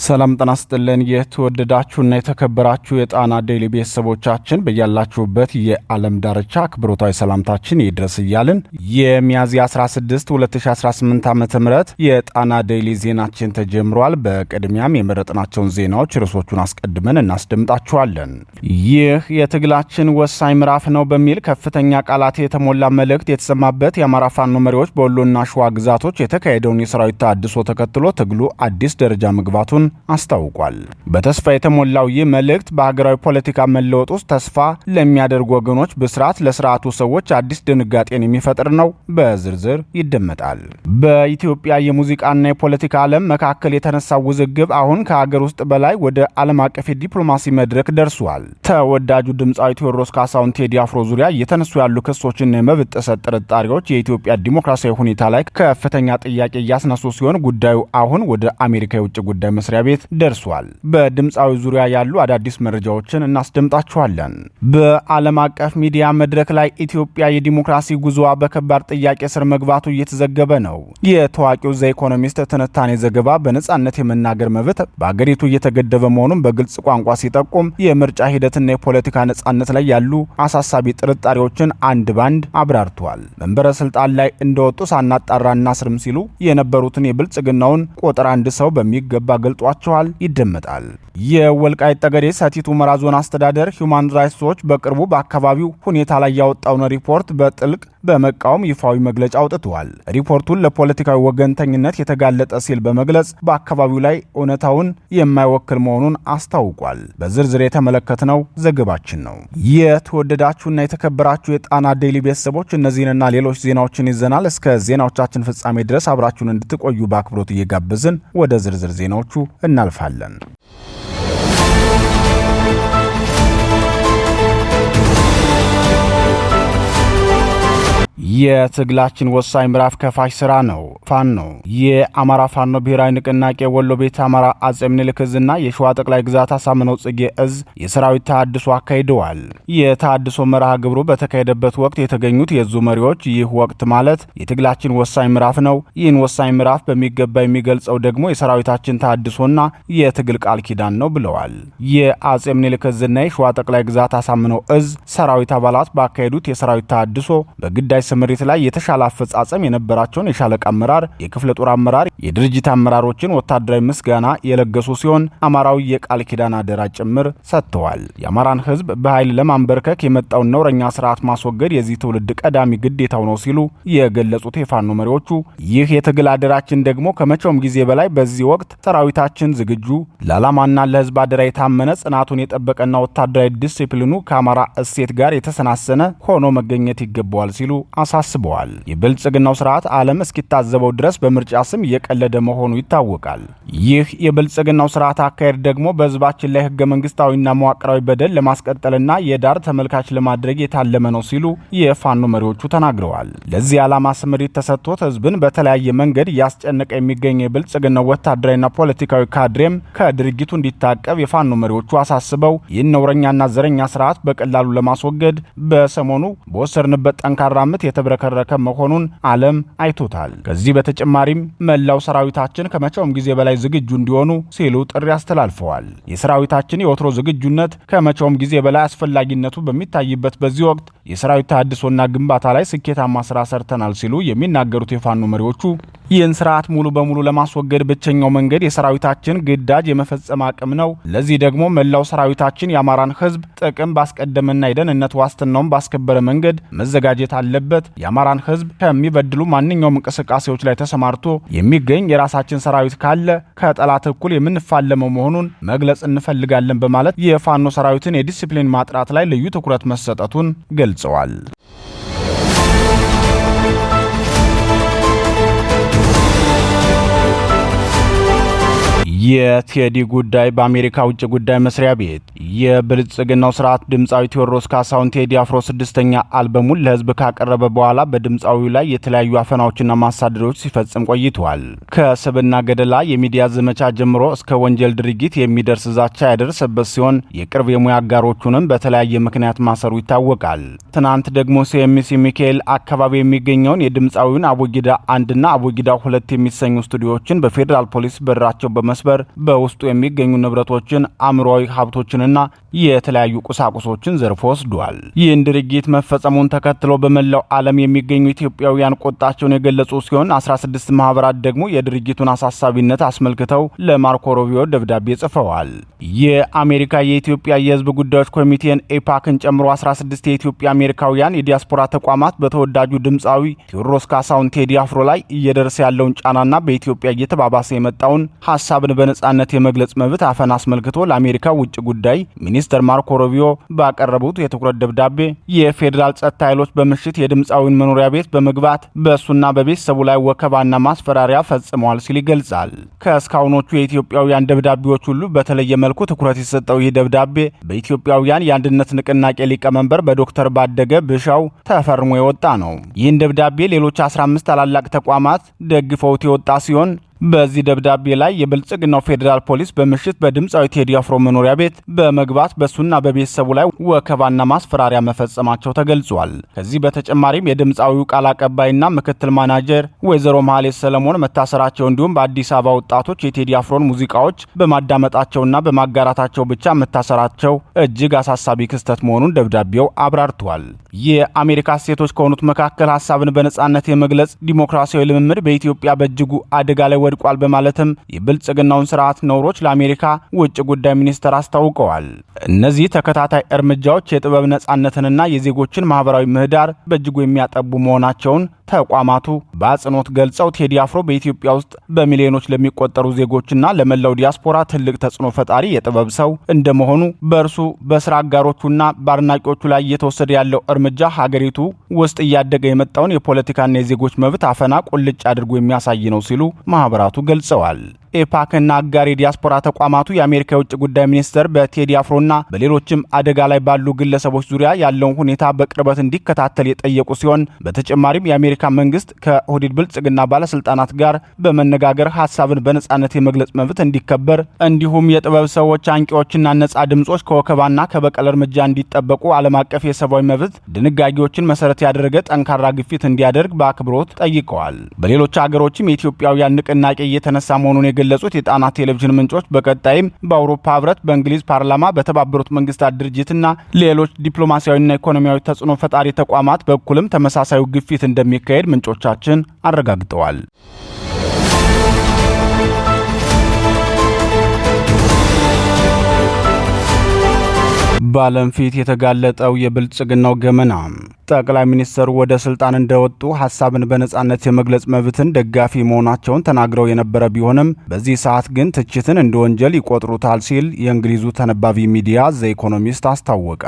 ሰላም ጤና ይስጥልን የተወደዳችሁና የተከበራችሁ የጣና ዴይሊ ቤተሰቦቻችን በያላችሁበት የዓለም ዳርቻ አክብሮታዊ ሰላምታችን ይድረስ እያልን የሚያዝያ 16 2018 ዓ.ም የጣና ዴይሊ ዜናችን ተጀምሯል። በቅድሚያም የመረጥናቸውን ዜናዎች ርዕሶቹን አስቀድመን እናስደምጣችኋለን። ይህ የትግላችን ወሳኝ ምዕራፍ ነው በሚል ከፍተኛ ቃላት የተሞላ መልእክት የተሰማበት የአማራ ፋኖ መሪዎች በወሎና ሸዋ ግዛቶች የተካሄደውን የሰራዊት ተሃድሶ ተከትሎ ትግሉ አዲስ ደረጃ መግባቱን አስታውቋል። በተስፋ የተሞላው ይህ መልእክት በሀገራዊ ፖለቲካ መለወጥ ውስጥ ተስፋ ለሚያደርጉ ወገኖች ብስራት፣ ለስርዓቱ ሰዎች አዲስ ድንጋጤን የሚፈጥር ነው። በዝርዝር ይደመጣል። በኢትዮጵያ የሙዚቃና የፖለቲካ ዓለም መካከል የተነሳው ውዝግብ አሁን ከሀገር ውስጥ በላይ ወደ ዓለም አቀፍ የዲፕሎማሲ መድረክ ደርሷል። ተወዳጁ ድምፃዊ ቴዎድሮስ ካሳሁን ቴዲ አፍሮ ዙሪያ እየተነሱ ያሉ ክሶችና የመብት ጥሰት ጥርጣሬዎች የኢትዮጵያ ዲሞክራሲያዊ ሁኔታ ላይ ከፍተኛ ጥያቄ እያስነሱ ሲሆን ጉዳዩ አሁን ወደ አሜሪካ የውጭ ጉዳይ መስሪያ ቤት ደርሷል። በድምፃዊ ዙሪያ ያሉ አዳዲስ መረጃዎችን እናስደምጣችኋለን። በዓለም አቀፍ ሚዲያ መድረክ ላይ ኢትዮጵያ የዲሞክራሲ ጉዞዋ በከባድ ጥያቄ ስር መግባቱ እየተዘገበ ነው። የታዋቂው ዘ ኢኮኖሚስት ትንታኔ ዘገባ በነጻነት የመናገር መብት በአገሪቱ እየተገደበ መሆኑን በግልጽ ቋንቋ ሲጠቁም የምርጫ ሂደትና የፖለቲካ ነጻነት ላይ ያሉ አሳሳቢ ጥርጣሬዎችን አንድ ባንድ አብራርቷል። መንበረ ስልጣን ላይ እንደወጡ ሳናጣራ እናስርም ሲሉ የነበሩትን የብልጽግናውን ቁጥር አንድ ሰው በሚገባ ገልጧቸዋል። ይደመጣል። የወልቃይት ጠገዴ ሰቲት ሁመራ ዞን አስተዳደር ሂውማን ራይትስ ዎች በቅርቡ በአካባቢው ሁኔታ ላይ ያወጣውን ሪፖርት በጥልቅ በመቃወም ይፋዊ መግለጫ አውጥቷል። ሪፖርቱን ለፖለቲካዊ ወገንተኝነት የተጋለጠ ሲል በመግለጽ በአካባቢው ላይ እውነታውን የማይወክል መሆኑን አስታውቋል። በዝርዝር የተመለከትነው ዘገባችን ነው። የተወደዳችሁና የተከበራችሁ የጣና ዴይሊ ቤተሰቦች እነዚህንና ሌሎች ዜናዎችን ይዘናል። እስከ ዜናዎቻችን ፍጻሜ ድረስ አብራችሁን እንድትቆዩ በአክብሮት እየጋበዝን ወደ ዝርዝር ዜናዎቹ እናልፋለን። የትግላችን ወሳኝ ምዕራፍ ከፋሽ ስራ ነው። ፋኖ የአማራ ፋኖ ብሔራዊ ንቅናቄ ወሎ ቤት አማራ አጼ ምኒልክ እዝና የሸዋ ጠቅላይ ግዛት አሳምነው ጽጌ እዝ የሰራዊት ተሃድሶ አካሂደዋል። የተሃድሶ መርሃ ግብሩ በተካሄደበት ወቅት የተገኙት የዙ መሪዎች ይህ ወቅት ማለት የትግላችን ወሳኝ ምዕራፍ ነው፣ ይህን ወሳኝ ምዕራፍ በሚገባ የሚገልጸው ደግሞ የሰራዊታችን ተሃድሶና የትግል ቃል ኪዳን ነው ብለዋል። የአጼ ምኒልክ እዝና የሸዋ ጠቅላይ ግዛት አሳምነው እዝ ሰራዊት አባላት ባካሄዱት የሰራዊት ተሃድሶ በግዳጅ ስምሪት ላይ የተሻለ አፈጻጸም የነበራቸውን የሻለቃ አመራር፣ የክፍለ ጦር አመራር፣ የድርጅት አመራሮችን ወታደራዊ ምስጋና የለገሱ ሲሆን አማራዊ የቃል ኪዳን አደራ ጭምር ሰጥተዋል። የአማራን ሕዝብ በኃይል ለማንበርከክ የመጣውን ነውረኛ ስርዓት ማስወገድ የዚህ ትውልድ ቀዳሚ ግዴታው ነው ሲሉ የገለጹት የፋኖ መሪዎቹ ይህ የትግል አደራችን ደግሞ ከመቼውም ጊዜ በላይ በዚህ ወቅት ሰራዊታችን ዝግጁ፣ ለዓላማና ለሕዝብ አደራ የታመነ ጽናቱን የጠበቀና ወታደራዊ ዲሲፕሊኑ ከአማራ እሴት ጋር የተሰናሰነ ሆኖ መገኘት ይገባዋል ሲሉ አሳስበዋል። የብልጽግናው ስርዓት ዓለም እስኪታዘበው ድረስ በምርጫ ስም እየቀለደ መሆኑ ይታወቃል። ይህ የብልጽግናው ስርዓት አካሄድ ደግሞ በህዝባችን ላይ ህገ መንግስታዊና መዋቅራዊ በደል ለማስቀጠልና የዳር ተመልካች ለማድረግ የታለመ ነው ሲሉ የፋኖ መሪዎቹ ተናግረዋል። ለዚህ ዓላማ ስምሪት ተሰጥቶት ህዝብን በተለያየ መንገድ እያስጨነቀ የሚገኘው የብልጽግናው ወታደራዊና ፖለቲካዊ ካድሬም ከድርጊቱ እንዲታቀብ የፋኖ መሪዎቹ አሳስበው ይህን ነውረኛና ዘረኛ ስርዓት በቀላሉ ለማስወገድ በሰሞኑ በወሰድንበት ጠንካራ ምት የተብረከረከ መሆኑን ዓለም አይቶታል። ከዚህ በተጨማሪም መላው ሰራዊታችን ከመቼውም ጊዜ በላይ ዝግጁ እንዲሆኑ ሲሉ ጥሪ አስተላልፈዋል። የሰራዊታችን የወትሮ ዝግጁነት ከመቼውም ጊዜ በላይ አስፈላጊነቱ በሚታይበት በዚህ ወቅት የሰራዊት ተሃድሶና ግንባታ ላይ ስኬታማ ስራ ሰርተናል ሲሉ የሚናገሩት የፋኖ መሪዎቹ ይህን ስርዓት ሙሉ በሙሉ ለማስወገድ ብቸኛው መንገድ የሰራዊታችን ግዳጅ የመፈጸም አቅም ነው። ለዚህ ደግሞ መላው ሰራዊታችን የአማራን ህዝብ ጥቅም ባስቀደመና የደህንነት ዋስትናውን ባስከበረ መንገድ መዘጋጀት አለበት። የአማራን ህዝብ ከሚበድሉ ማንኛውም እንቅስቃሴዎች ላይ ተሰማርቶ የሚገኝ የራሳችን ሰራዊት ካለ ከጠላት እኩል የምንፋለመው መሆኑን መግለጽ እንፈልጋለን በማለት የፋኖ ሰራዊትን የዲሲፕሊን ማጥራት ላይ ልዩ ትኩረት መሰጠቱን ገልጸዋል። የቴዲ ጉዳይ በአሜሪካ ውጭ ጉዳይ መስሪያ ቤት የብልጽግናው ስርዓት ድምፃዊ ቴዎድሮስ ካሳሁን ቴዲ አፍሮ ስድስተኛ አልበሙን ለህዝብ ካቀረበ በኋላ በድምፃዊው ላይ የተለያዩ አፈናዎችና ማሳደዶች ሲፈጽም ቆይቷል። ከስብና ገደላ የሚዲያ ዘመቻ ጀምሮ እስከ ወንጀል ድርጊት የሚደርስ ዛቻ ያደረሰበት ሲሆን የቅርብ የሙያ አጋሮቹንም በተለያየ ምክንያት ማሰሩ ይታወቃል። ትናንት ደግሞ ሲኤምሲ ሚካኤል አካባቢ የሚገኘውን የድምፃዊውን አቡጊዳ 1 እና አቡጊዳ 2 የሚሰኙ ስቱዲዮዎችን በፌዴራል ፖሊስ በራቸው በመስበር በመስበር በውስጡ የሚገኙ ንብረቶችን፣ አእምሯዊ ሀብቶችንና የተለያዩ ቁሳቁሶችን ዘርፎ ወስዷል። ይህን ድርጊት መፈጸሙን ተከትሎ በመላው ዓለም የሚገኙ ኢትዮጵያውያን ቁጣቸውን የገለጹ ሲሆን 16 ማህበራት ደግሞ የድርጊቱን አሳሳቢነት አስመልክተው ለማርኮ ሩቢዮ ደብዳቤ ጽፈዋል። የአሜሪካ የኢትዮጵያ የሕዝብ ጉዳዮች ኮሚቴን ኤፓክን ጨምሮ 16 የኢትዮጵያ አሜሪካውያን የዲያስፖራ ተቋማት በተወዳጁ ድምፃዊ ቴዎድሮስ ካሳሁን ቴዲ አፍሮ ላይ እየደረሰ ያለውን ጫናና በኢትዮጵያ እየተባባሰ የመጣውን ሐሳብን በነጻነት የመግለጽ መብት አፈና አስመልክቶ ለአሜሪካ ውጭ ጉዳይ ሚኒስትር ማርኮ ሩቢዮ ባቀረቡት የትኩረት ደብዳቤ የፌዴራል ጸጥታ ኃይሎች በምሽት የድምፃዊውን መኖሪያ ቤት በመግባት በእሱና በቤተሰቡ ላይ ወከባና ማስፈራሪያ ፈጽመዋል ሲል ይገልጻል። ከእስካሁኖቹ የኢትዮጵያውያን ደብዳቤዎች ሁሉ በተለየ መልኩ ትኩረት የሰጠው ይህ ደብዳቤ በኢትዮጵያውያን የአንድነት ንቅናቄ ሊቀመንበር በዶክተር ባደገ ብሻው ተፈርሞ የወጣ ነው። ይህን ደብዳቤ ሌሎች 15 ታላላቅ ተቋማት ደግፈውት የወጣ ሲሆን በዚህ ደብዳቤ ላይ የብልጽግናው ፌዴራል ፖሊስ በምሽት በድምፃዊ ቴዲ አፍሮ መኖሪያ ቤት በመግባት በሱና በቤተሰቡ ላይ ወከባና ማስፈራሪያ መፈጸማቸው ተገልጿል። ከዚህ በተጨማሪም የድምፃዊው ቃል አቀባይና ምክትል ማናጀር ወይዘሮ መሐሌት ሰለሞን መታሰራቸው እንዲሁም በአዲስ አበባ ወጣቶች የቴዲ አፍሮን ሙዚቃዎች በማዳመጣቸውና በማጋራታቸው ብቻ መታሰራቸው እጅግ አሳሳቢ ክስተት መሆኑን ደብዳቤው አብራርቷል። የአሜሪካ እሴቶች ከሆኑት መካከል ሐሳብን በነጻነት የመግለጽ ዲሞክራሲያዊ ልምምድ በኢትዮጵያ በእጅጉ አደጋ ላይ ወድቋል በማለትም የብልጽግናውን ስርዓት ነውሮች ለአሜሪካ ውጭ ጉዳይ ሚኒስትር አስታውቀዋል። እነዚህ ተከታታይ እርምጃዎች የጥበብ ነጻነትንና የዜጎችን ማህበራዊ ምህዳር በእጅጉ የሚያጠቡ መሆናቸውን ተቋማቱ በአጽንኦት ገልጸው ቴዲ አፍሮ በኢትዮጵያ ውስጥ በሚሊዮኖች ለሚቆጠሩ ዜጎችና ለመላው ዲያስፖራ ትልቅ ተጽዕኖ ፈጣሪ የጥበብ ሰው እንደመሆኑ በእርሱ በስራ አጋሮቹና በአድናቂዎቹ ላይ እየተወሰደ ያለው እርምጃ ሀገሪቱ ውስጥ እያደገ የመጣውን የፖለቲካና የዜጎች መብት አፈና ቁልጭ አድርጎ የሚያሳይ ነው ሲሉ ማህበራቱ ገልጸዋል። ኤፓክና አጋር የዲያስፖራ ተቋማቱ የአሜሪካ የውጭ ጉዳይ ሚኒስትር በቴዲ አፍሮና በሌሎችም አደጋ ላይ ባሉ ግለሰቦች ዙሪያ ያለውን ሁኔታ በቅርበት እንዲከታተል የጠየቁ ሲሆን በተጨማሪም የአሜሪካ መንግስት ከኦህዴድ ብልጽግና ባለስልጣናት ጋር በመነጋገር ሐሳብን በነጻነት የመግለጽ መብት እንዲከበር እንዲሁም የጥበብ ሰዎች፣ አንቂዎችና ነጻ ድምጾች ከወከባና ከበቀል እርምጃ እንዲጠበቁ ዓለም አቀፍ የሰብአዊ መብት ድንጋጌዎችን መሰረት ያደረገ ጠንካራ ግፊት እንዲያደርግ በአክብሮት ጠይቀዋል። በሌሎች ሀገሮችም የኢትዮጵያውያን ንቅናቄ እየተነሳ መሆኑን የገለጹት የጣና ቴሌቪዥን ምንጮች በቀጣይም በአውሮፓ ህብረት፣ በእንግሊዝ ፓርላማ፣ በተባበሩት መንግስታት ድርጅትና ሌሎች ዲፕሎማሲያዊና ኢኮኖሚያዊ ተጽዕኖ ፈጣሪ ተቋማት በኩልም ተመሳሳዩ ግፊት እንደሚካሄድ ምንጮቻችን አረጋግጠዋል። በዓለም ፊት የተጋለጠው የብልጽግናው ገመና ጠቅላይ ሚኒስትሩ ወደ ስልጣን እንደወጡ ሐሳብን በነጻነት የመግለጽ መብትን ደጋፊ መሆናቸውን ተናግረው የነበረ ቢሆንም በዚህ ሰዓት ግን ትችትን እንደ ወንጀል ይቆጥሩታል ሲል የእንግሊዙ ተነባቢ ሚዲያ ዘ ኢኮኖሚስት አስታወቀ።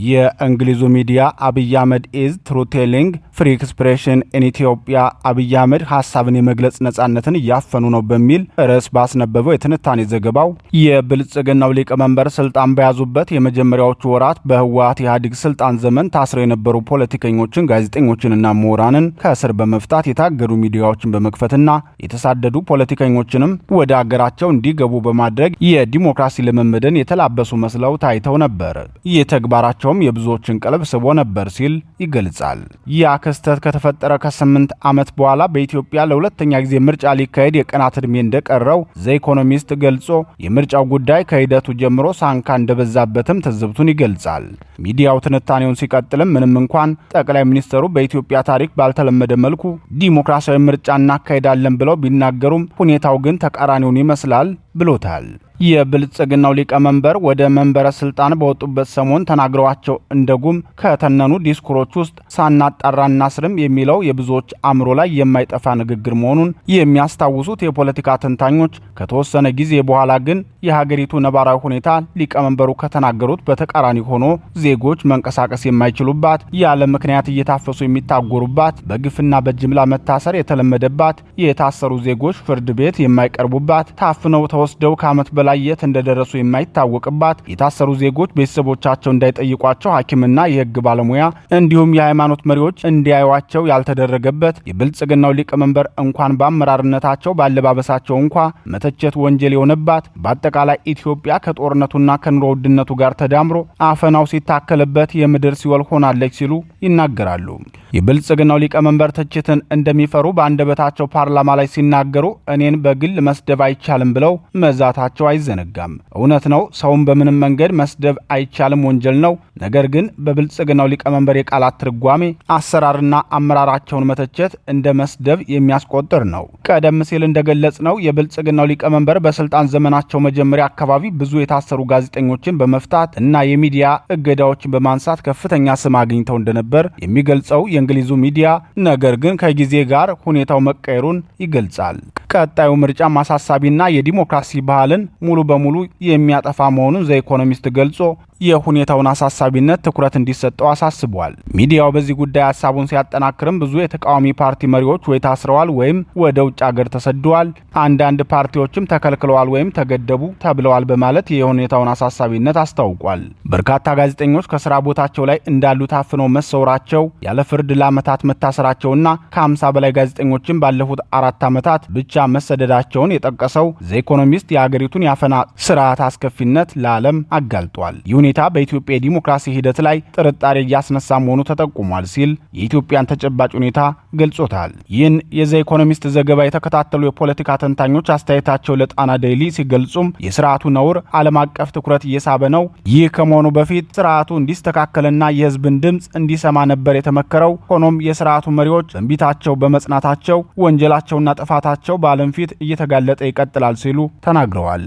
የእንግሊዙ ሚዲያ አብይ አህመድ ኢዝ ትሩ ቴሊንግ ፍሪ ኤክስፕሬሽን ኢን ኢትዮጵያ አብይ አህመድ ሐሳብን የመግለጽ ነጻነትን እያፈኑ ነው በሚል ርዕስ ባስነበበው የትንታኔ ዘገባው የብልጽግናው ሊቀመንበር ስልጣን በያዙበት የመጀመሪያዎቹ ወራት በህወሓት ኢህአዴግ ስልጣን ዘመን ታስረው የነበሩ ፖለቲከኞችን፣ ጋዜጠኞችንና ምሁራንን ከእስር በመፍታት የታገዱ ሚዲያዎችን በመክፈትና የተሳደዱ ፖለቲከኞችንም ወደ አገራቸው እንዲገቡ በማድረግ የዲሞክራሲ ልምምድን የተላበሱ መስለው ታይተው ነበር። ይህ ተግባራቸውም የብዙዎችን ቀልብ ስቦ ነበር ሲል ይገልጻል። ያ ክስተት ከተፈጠረ ከ8 ዓመት በኋላ በኢትዮጵያ ለሁለተኛ ጊዜ ምርጫ ሊካሄድ የቀናት ዕድሜ እንደቀረው ዘ ኢኮኖሚስት ገልጾ የምርጫው ጉዳይ ከሂደቱ ጀምሮ ሳንካ እንደበዛበትም ትዝብቱን ይገልጻል። ሚዲያው ትንታኔውን ሲቀጥልም ምንም እንኳን ጠቅላይ ሚኒስትሩ በኢትዮጵያ ታሪክ ባልተለመደ መልኩ ዲሞክራሲያዊ ምርጫ እናካሄዳለን ብለው ቢናገሩም ሁኔታው ግን ተቃራኒውን ይመስላል ብሎታል። የብልጽግናው ሊቀመንበር ወደ መንበረ ስልጣን በወጡበት ሰሞን ተናግረዋቸው እንደጉም ከተነኑ ዲስኩሮች ውስጥ ሳናጣራ እናስርም የሚለው የብዙዎች አእምሮ ላይ የማይጠፋ ንግግር መሆኑን የሚያስታውሱት የፖለቲካ ተንታኞች ከተወሰነ ጊዜ በኋላ ግን የሀገሪቱ ነባራዊ ሁኔታ ሊቀመንበሩ ከተናገሩት በተቃራኒ ሆኖ ዜጎች መንቀሳቀስ የማይችሉባት፣ ያለ ምክንያት እየታፈሱ የሚታጎሩባት፣ በግፍና በጅምላ መታሰር የተለመደባት፣ የታሰሩ ዜጎች ፍርድ ቤት የማይቀርቡባት፣ ታፍነው ተወስደው ከዓመት በላይ የት እንደደረሱ የማይታወቅባት፣ የታሰሩ ዜጎች ቤተሰቦቻቸው እንዳይጠይቋቸው ሐኪምና የሕግ ባለሙያ እንዲሁም የሃይማኖት መሪዎች እንዲያዩዋቸው ያልተደረገበት፣ የብልጽግናው ሊቀመንበር እንኳን በአመራርነታቸው ባለባበሳቸው እንኳ መተቸት ወንጀል የሆነባት፣ በአጠቃላይ ኢትዮጵያ ከጦርነቱና ከኑሮ ውድነቱ ጋር ተዳምሮ አፈናው ሲታከልበት የምድር ሲወል ሆናለች ሲሉ ይናገራሉ። የብልጽግናው ሊቀመንበር ትችትን እንደሚፈሩ በአንደበታቸው ፓርላማ ላይ ሲናገሩ እኔን በግል መስደብ አይቻልም ብለው መዛታቸው አይዘነጋም። እውነት ነው፣ ሰውን በምንም መንገድ መስደብ አይቻልም፣ ወንጀል ነው። ነገር ግን በብልጽግናው ሊቀመንበር የቃላት ትርጓሜ አሰራርና አመራራቸውን መተቸት እንደ መስደብ የሚያስቆጥር ነው። ቀደም ሲል እንደገለጽነው የብልጽግናው ሊቀመንበር በስልጣን ዘመናቸው መጀመሪያ አካባቢ ብዙ የታሰሩ ጋዜጠኞችን በመፍታት እና የሚዲያ እገዳዎችን በማንሳት ከፍተኛ ስም አግኝተው እንደነበር የሚገልጸው የእንግሊዙ ሚዲያ ነገር ግን ከጊዜ ጋር ሁኔታው መቀየሩን ይገልጻል። ቀጣዩ ምርጫ አሳሳቢና የዲሞክራሲ ባህልን ሙሉ በሙሉ የሚያጠፋ መሆኑን ዘ ኢኮኖሚስት ገልጾ የሁኔታውን አሳሳቢነት ትኩረት እንዲሰጠው አሳስቧል። ሚዲያው በዚህ ጉዳይ ሀሳቡን ሲያጠናክርም ብዙ የተቃዋሚ ፓርቲ መሪዎች ወይ ታስረዋል ወይም ወደ ውጭ ሀገር ተሰደዋል፣ አንዳንድ ፓርቲዎችም ተከልክለዋል ወይም ተገደቡ ተብለዋል በማለት የሁኔታውን አሳሳቢነት አስታውቋል። በርካታ ጋዜጠኞች ከስራ ቦታቸው ላይ እንዳሉ ታፍነው መሰወራቸው፣ ያለ ፍርድ ለዓመታት መታሰራቸውና ከ50 በላይ ጋዜጠኞችን ባለፉት 4 ዓመታት ብቻ መሰደዳቸውን የጠቀሰው ዘ ኢኮኖሚስት የሀገሪቱን ያፈና ስርዓት አስከፊነት ለዓለም አጋልጧል። በኢትዮጵያ የዲሞክራሲ ሂደት ላይ ጥርጣሬ እያስነሳ መሆኑ ተጠቁሟል ሲል የኢትዮጵያን ተጨባጭ ሁኔታ ገልጾታል። ይህን የዘ ኢኮኖሚስት ዘገባ የተከታተሉ የፖለቲካ ተንታኞች አስተያየታቸው ለጣና ዴይሊ ሲገልጹም የስርዓቱ ነውር ዓለም አቀፍ ትኩረት እየሳበ ነው። ይህ ከመሆኑ በፊት ስርዓቱ እንዲስተካከልና የህዝብን ድምፅ እንዲሰማ ነበር የተመከረው። ሆኖም የስርዓቱ መሪዎች በእንቢታቸው በመጽናታቸው ወንጀላቸውና ጥፋታቸው በዓለም ፊት እየተጋለጠ ይቀጥላል ሲሉ ተናግረዋል።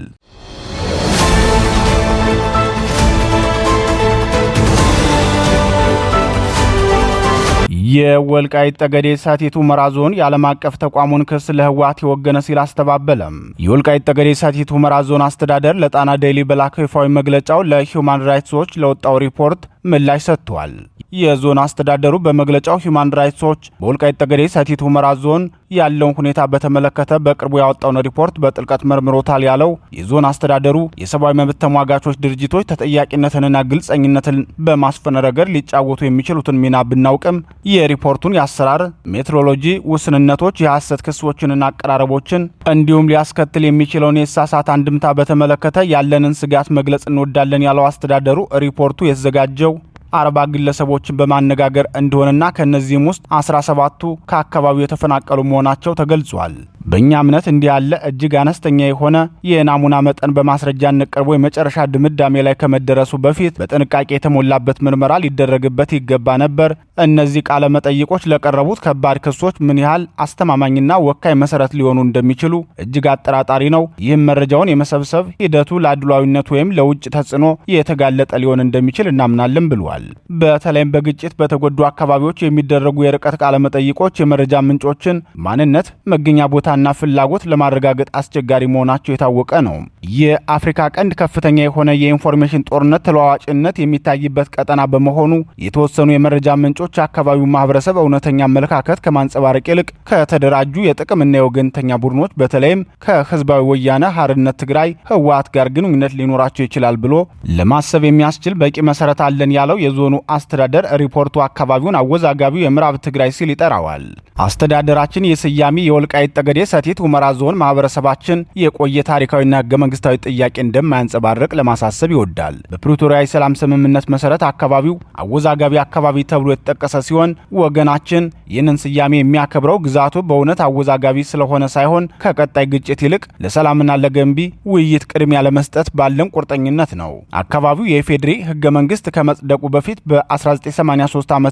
የወልቃይት ጠገዴ ሰቲት ሁመራ ዞን የዓለም አቀፍ ተቋሙን ክስ ለህወሓት የወገነ ሲል አስተባበለም። የወልቃይት ጠገዴ ሰቲት ሁመራ ዞን አስተዳደር ለጣና ዴይሊ በላከው ይፋዊ መግለጫው ለሂውማን ራይትስ ዎች ለወጣው ሪፖርት ምላሽ ሰጥቷል። የዞን አስተዳደሩ በመግለጫው ሂውማን ራይትስ ዎች በወልቃይት ጠገዴ ሰቲት ሁመራ ዞን ያለውን ሁኔታ በተመለከተ በቅርቡ ያወጣውን ሪፖርት በጥልቀት መርምሮታል ያለው የዞን አስተዳደሩ የሰብአዊ መብት ተሟጋቾች ድርጅቶች ተጠያቂነትንና ግልጸኝነትን በማስፈን ረገድ ሊጫወቱ የሚችሉትን ሚና ብናውቅም የሪፖርቱን የአሰራር ሜትሮሎጂ ውስንነቶች፣ የሐሰት ክሶችንና አቀራረቦችን እንዲሁም ሊያስከትል የሚችለውን የሳሳት አንድምታ በተመለከተ ያለንን ስጋት መግለጽ እንወዳለን ያለው አስተዳደሩ ሪፖርቱ የተዘጋጀው 40 ግለሰቦችን በማነጋገር እንደሆነና ከነዚህም ውስጥ 17ቱ ከአካባቢው የተፈናቀሉ መሆናቸው ተገልጿል። በእኛ እምነት እንዲህ ያለ እጅግ አነስተኛ የሆነ የናሙና መጠን በማስረጃነት ቀርቦ የመጨረሻ ድምዳሜ ላይ ከመደረሱ በፊት በጥንቃቄ የተሞላበት ምርመራ ሊደረግበት ይገባ ነበር። እነዚህ ቃለ መጠይቆች ለቀረቡት ከባድ ክሶች ምን ያህል አስተማማኝና ወካይ መሰረት ሊሆኑ እንደሚችሉ እጅግ አጠራጣሪ ነው። ይህም መረጃውን የመሰብሰብ ሂደቱ ለአድሏዊነት ወይም ለውጭ ተጽዕኖ የተጋለጠ ሊሆን እንደሚችል እናምናለን ብሏል። በተለይም በግጭት በተጎዱ አካባቢዎች የሚደረጉ የርቀት ቃለ መጠይቆች የመረጃ ምንጮችን ማንነት፣ መገኛ ቦታና ፍላጎት ለማረጋገጥ አስቸጋሪ መሆናቸው የታወቀ ነው። የአፍሪካ ቀንድ ከፍተኛ የሆነ የኢንፎርሜሽን ጦርነት ተለዋዋጭነት የሚታይበት ቀጠና በመሆኑ የተወሰኑ የመረጃ ምንጮች የአካባቢው ማህበረሰብ እውነተኛ አመለካከት ከማንጸባረቅ ይልቅ ከተደራጁ የጥቅምና የወገንተኛ ቡድኖች በተለይም ከህዝባዊ ወያነ ሓርነት ትግራይ ህወሓት ጋር ግንኙነት ሊኖራቸው ይችላል ብሎ ለማሰብ የሚያስችል በቂ መሰረት አለን ያለው የዞኑ አስተዳደር ሪፖርቱ አካባቢውን አወዛጋቢው የምዕራብ ትግራይ ሲል ይጠራዋል። አስተዳደራችን የስያሜ የወልቃይት ጠገዴ ሰቲት ሁመራ ዞን ማህበረሰባችን የቆየ ታሪካዊና ህገ መንግስታዊ ጥያቄ እንደማያንጸባርቅ ለማሳሰብ ይወዳል። በፕሪቶሪያ የሰላም ስምምነት መሰረት አካባቢው አወዛጋቢ አካባቢ ተብሎ የተጠቀሰ ሲሆን ወገናችን ይህንን ስያሜ የሚያከብረው ግዛቱ በእውነት አወዛጋቢ ስለሆነ ሳይሆን ከቀጣይ ግጭት ይልቅ ለሰላምና ለገንቢ ውይይት ቅድሚያ ለመስጠት ባለን ቁርጠኝነት ነው። አካባቢው የኢፌዴሪ ህገ መንግስት ከመጽደቁ በፊት በ1983 ዓ.ም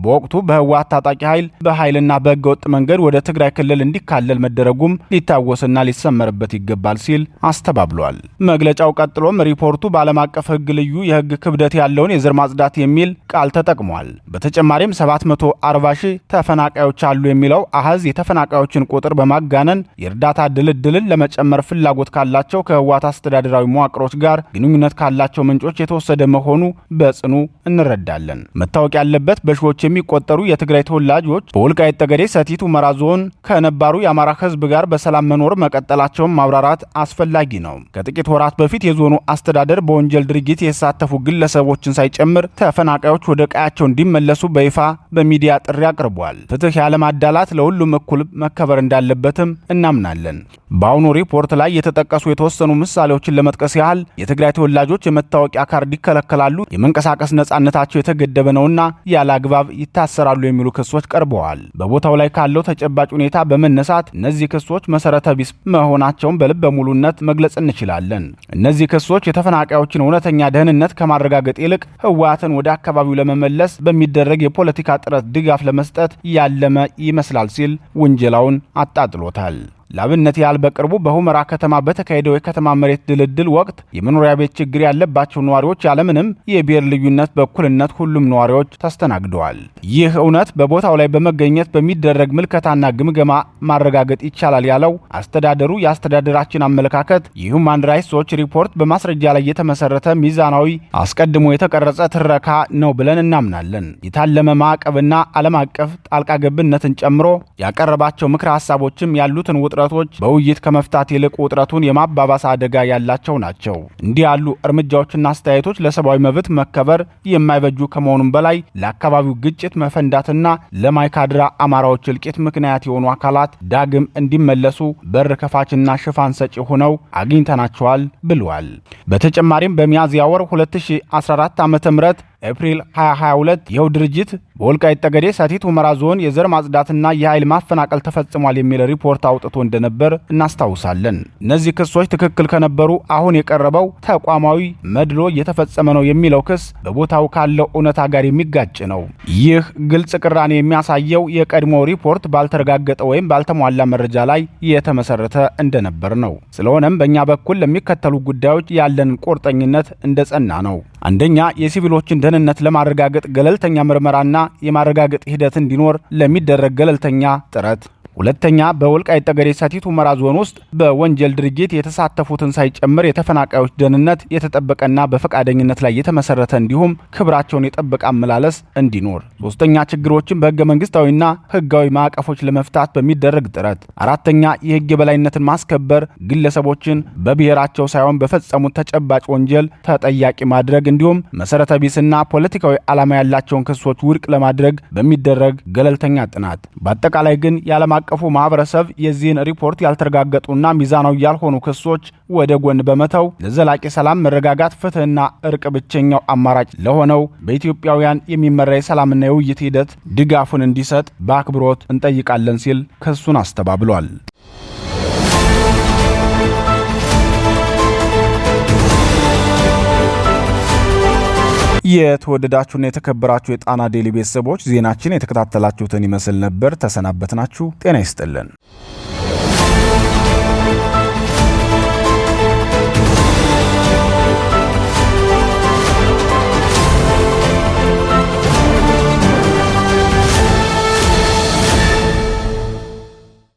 በወቅቱ በህወሓት ታጣቂ በኃይልና በህገወጥ መንገድ ወደ ትግራይ ክልል እንዲካለል መደረጉም ሊታወስና ሊሰመርበት ይገባል ሲል አስተባብሏል። መግለጫው ቀጥሎም ሪፖርቱ በዓለም አቀፍ ህግ ልዩ የህግ ክብደት ያለውን የዘር ማጽዳት የሚል ቃል ተጠቅሟል። በተጨማሪም 740 ሺህ ተፈናቃዮች አሉ የሚለው አሃዝ የተፈናቃዮችን ቁጥር በማጋነን የእርዳታ ድልድልን ለመጨመር ፍላጎት ካላቸው ከህወሓት አስተዳደራዊ መዋቅሮች ጋር ግንኙነት ካላቸው ምንጮች የተወሰደ መሆኑ በጽኑ እንረዳለን። መታወቅ ያለበት በሺዎች የሚቆጠሩ የትግራይ ተወላጆች በወልቃይት ጠገዴ ሰቲት ሁመራ ዞን ከነባሩ የአማራ ህዝብ ጋር በሰላም መኖር መቀጠላቸውን ማብራራት አስፈላጊ ነው። ከጥቂት ወራት በፊት የዞኑ አስተዳደር በወንጀል ድርጊት የተሳተፉ ግለሰቦችን ሳይጨምር ተፈናቃዮች ወደ ቀያቸው እንዲመለሱ በይፋ በሚዲያ ጥሪ አቅርቧል። ፍትህ ያለማዳላት ለሁሉም እኩል መከበር እንዳለበትም እናምናለን። በአሁኑ ሪፖርት ላይ የተጠቀሱ የተወሰኑ ምሳሌዎችን ለመጥቀስ ያህል የትግራይ ተወላጆች የመታወቂያ ካርድ ይከለከላሉ፣ የመንቀሳቀስ ነጻነታቸው የተገደበ ነውና ያለ አግባብ ይታሰራሉ የሚሉ ክሶች ቀርበዋል። በቦታው ላይ ካለው ተጨባጭ ሁኔታ በመነሳት እነዚህ ክሶች መሰረተ ቢስ መሆናቸውን በልበ ሙሉነት መግለጽ እንችላለን። እነዚህ ክሶች የተፈናቃዮችን እውነተኛ ደህንነት ከማረጋገጥ ይልቅ ህወሓትን ወደ አካባቢው ለመመለስ በሚደረግ የፖለቲካ ጥረት ድጋፍ ለመስጠት ያለመ ይመስላል ሲል ውንጀላውን አጣጥሎታል። ላብነት ያህል በቅርቡ በሁመራ ከተማ በተካሄደው የከተማ መሬት ድልድል ወቅት የመኖሪያ ቤት ችግር ያለባቸው ነዋሪዎች ያለምንም የብሔር ልዩነት በእኩልነት ሁሉም ነዋሪዎች ተስተናግደዋል። ይህ እውነት በቦታው ላይ በመገኘት በሚደረግ ምልከታና ግምገማ ማረጋገጥ ይቻላል ያለው አስተዳደሩ የአስተዳደራችን አመለካከት የሁማን ራይትስ ዎች ሪፖርት በማስረጃ ላይ የተመሰረተ ሚዛናዊ አስቀድሞ የተቀረጸ ትረካ ነው ብለን እናምናለን። የታለመ ማዕቀብና ዓለም አቀፍ ጣልቃ ገብነትን ጨምሮ ያቀረባቸው ምክረ ሀሳቦችም ያሉትን ውጥረቶች በውይይት ከመፍታት ይልቅ ውጥረቱን የማባባስ አደጋ ያላቸው ናቸው። እንዲህ ያሉ እርምጃዎችና አስተያየቶች ለሰብአዊ መብት መከበር የማይበጁ ከመሆኑም በላይ ለአካባቢው ግጭት መፈንዳትና ለማይካድራ አማራዎች እልቂት ምክንያት የሆኑ አካላት ዳግም እንዲመለሱ በር ከፋችና ሽፋን ሰጪ ሆነው አግኝተናቸዋል ብለዋል። በተጨማሪም በሚያዝያ ወር 2014 ዓ.ም ኤፕሪል 2022 ይኸው ድርጅት በወልቃይት ጠገዴ ሰቲት ሁመራ ዞን የዘር ማጽዳትና የኃይል ማፈናቀል ተፈጽሟል የሚል ሪፖርት አውጥቶ እንደነበር እናስታውሳለን። እነዚህ ክሶች ትክክል ከነበሩ አሁን የቀረበው ተቋማዊ መድሎ እየተፈጸመ ነው የሚለው ክስ በቦታው ካለው እውነታ ጋር የሚጋጭ ነው። ይህ ግልጽ ቅራኔ የሚያሳየው የቀድሞ ሪፖርት ባልተረጋገጠ ወይም ባልተሟላ መረጃ ላይ የተመሰረተ እንደነበር ነው። ስለሆነም በእኛ በኩል ለሚከተሉ ጉዳዮች ያለን ቁርጠኝነት እንደጸና ነው። አንደኛ፣ የሲቪሎችን ደህንነት ለማረጋገጥ ገለልተኛ ምርመራና የማረጋገጥ ሂደት እንዲኖር ለሚደረግ ገለልተኛ ጥረት። ሁለተኛ፣ በወልቃይት ጠገዴ ሰቲት ሁመራ ዞን ውስጥ በወንጀል ድርጊት የተሳተፉትን ሳይጨምር የተፈናቃዮች ደህንነት የተጠበቀና በፈቃደኝነት ላይ የተመሰረተ እንዲሁም ክብራቸውን የጠበቀ አመላለስ እንዲኖር። ሶስተኛ፣ ችግሮችን በህገ መንግስታዊና ህጋዊ ማዕቀፎች ለመፍታት በሚደረግ ጥረት። አራተኛ፣ የህግ የበላይነትን ማስከበር፣ ግለሰቦችን በብሔራቸው ሳይሆን በፈጸሙት ተጨባጭ ወንጀል ተጠያቂ ማድረግ እንዲሁም መሰረተ ቢስና ፖለቲካዊ ዓላማ ያላቸውን ክሶች ውድቅ ለማድረግ በሚደረግ ገለልተኛ ጥናት። በአጠቃላይ ግን የዓለም አቀፉ ማህበረሰብ የዚህን ሪፖርት ያልተረጋገጡና ሚዛናዊ ያልሆኑ ክሶች ወደ ጎን በመተው ለዘላቂ ሰላም፣ መረጋጋት፣ ፍትህና እርቅ ብቸኛው አማራጭ ለሆነው በኢትዮጵያውያን የሚመራ የሰላምና የውይይት ሂደት ድጋፉን እንዲሰጥ በአክብሮት እንጠይቃለን ሲል ክሱን አስተባብሏል። የተወደዳችሁና የተከበራችሁ የጣና ዴሊ ቤተሰቦች ዜናችን የተከታተላችሁትን ይመስል ነበር። ተሰናበትናችሁ። ጤና ይስጥልን።